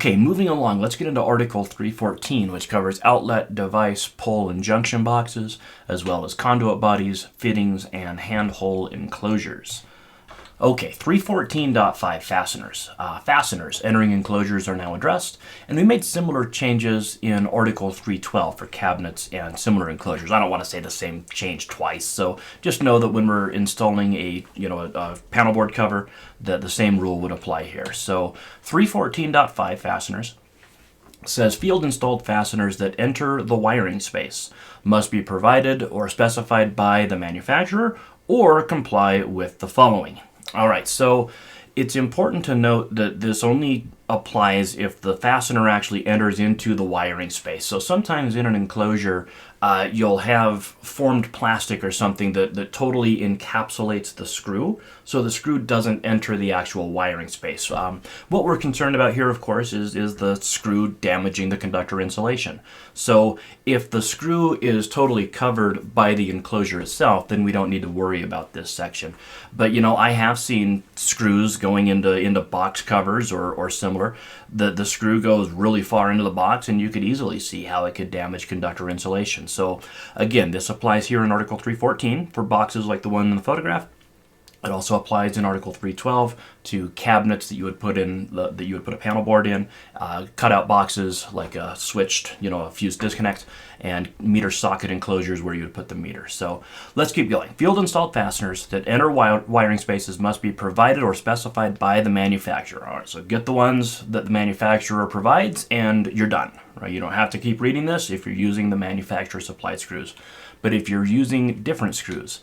Okay, moving along, let's get into Article 314, which covers outlet, device, pole, and junction boxes, as well as conduit bodies, fittings, and handhole enclosures. Okay, 314.5 fasteners. Fasteners entering enclosures are now addressed, and we made similar changes in Article 312 for cabinets and similar enclosures. I don't want to say the same change twice, so just know that when we're installing a panel board cover, that the same rule would apply here. So 314.5 fasteners says field installed fasteners that enter the wiring space must be provided or specified by the manufacturer or comply with the following. All right, so it's important to note that this only applies if the fastener actually enters into the wiring space. So sometimes in an enclosure, you'll have formed plastic or something that totally encapsulates the screw, so the screw doesn't enter the actual wiring space. What we're concerned about here, of course, is the screw damaging the conductor insulation. So if the screw is totally covered by the enclosure itself, then we don't need to worry about this section. But I have seen screws going into box covers or similar. The screw goes really far into the box, and you could easily see how it could damage conductor insulation. So again, this applies here in Article 314 for boxes like the one in the photograph. It also applies in Article 312 to cabinets that you would put a panel board in, cutout boxes like a switched, a fused disconnect, and meter socket enclosures where you would put the meter. So let's keep going. Field installed fasteners that enter wiring spaces must be provided or specified by the manufacturer. All right, so get the ones that the manufacturer provides, and you're done. Right? You don't have to keep reading this if you're using the manufacturer supplied screws. But if you're using different screws,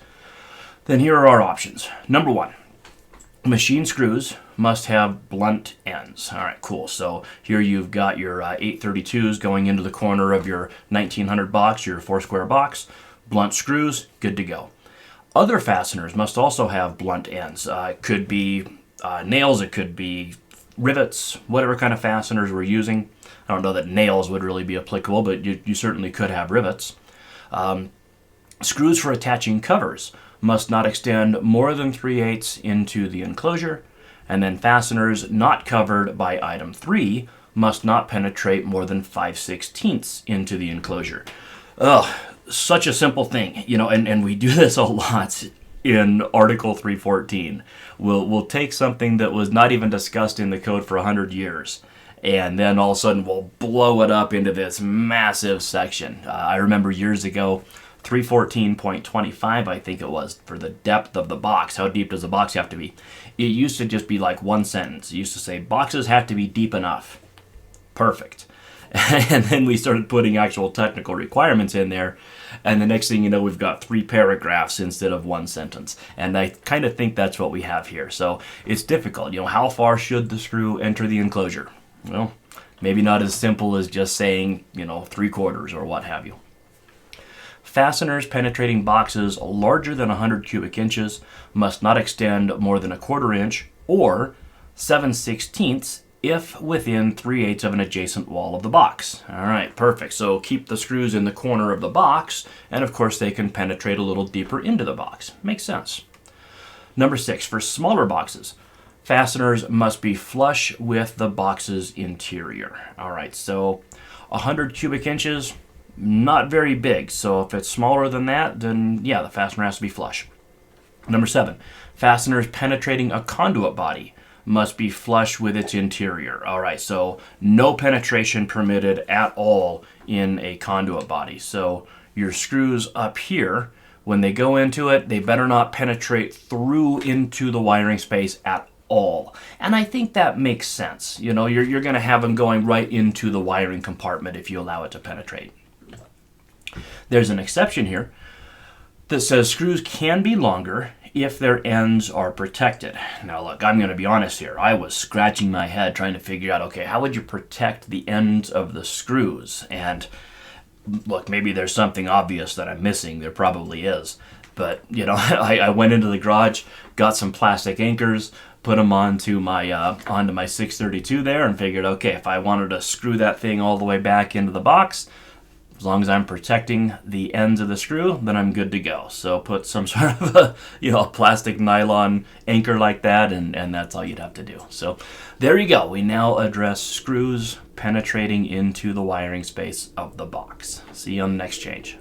then here are our options. Number one, machine screws must have blunt ends. All right, cool. So here you've got your 832s going into the corner of your 1900 box, your 4-square box. Blunt screws, good to go. Other fasteners must also have blunt ends. It could be nails, it could be rivets, whatever kind of fasteners we're using. I don't know that nails would really be applicable, but you certainly could have rivets. Screws for attaching covers must not extend more than 3/8 into the enclosure, and then fasteners not covered by item 3 must not penetrate more than 5/16 into the enclosure. Ugh, such a simple thing, and we do this a lot in Article 314. We'll take something that was not even discussed in the code for 100 years, and then all of a sudden we'll blow it up into this massive section. I remember years ago, 314.25, I think it was, for the depth of the box. How deep does the box have to be? It used to just be like one sentence. It used to say, boxes have to be deep enough. Perfect. And then we started putting actual technical requirements in there, and the next thing you know, we've got 3 paragraphs instead of one sentence. And I kind of think that's what we have here. So it's difficult. How far should the screw enter the enclosure? Well, maybe not as simple as just saying, 3/4 or what have you. Fasteners penetrating boxes larger than 100 cubic inches must not extend more than 1/4 inch or 7/16 if within 3/8 of an adjacent wall of the box. All right, perfect. So keep the screws in the corner of the box, and of course they can penetrate a little deeper into the box. Makes sense. Number 6, for smaller boxes, fasteners must be flush with the box's interior. All right, so 100 cubic inches, not very big, so if it's smaller than that, then yeah, the fastener has to be flush. Number 7, fasteners penetrating a conduit body must be flush with its interior. All right, so no penetration permitted at all in a conduit body. So your screws up here, when they go into it, they better not penetrate through into the wiring space at all. And I think that makes sense. You're going to have them going right into the wiring compartment if you allow it to penetrate. There's an exception here that says screws can be longer if their ends are protected. Now look, I'm going to be honest here. I was scratching my head trying to figure out, okay, how would you protect the ends of the screws? And look, maybe there's something obvious that I'm missing. There probably is. But, I went into the garage, got some plastic anchors, put them onto my 632 there, and figured, okay, if I wanted to screw that thing all the way back into the box, As long as I'm protecting the ends of the screw, then I'm good to go. So put some sort of a plastic nylon anchor like that, and that's all you'd have to do. So there you go. We now address screws penetrating into the wiring space of the box. See you on the next change.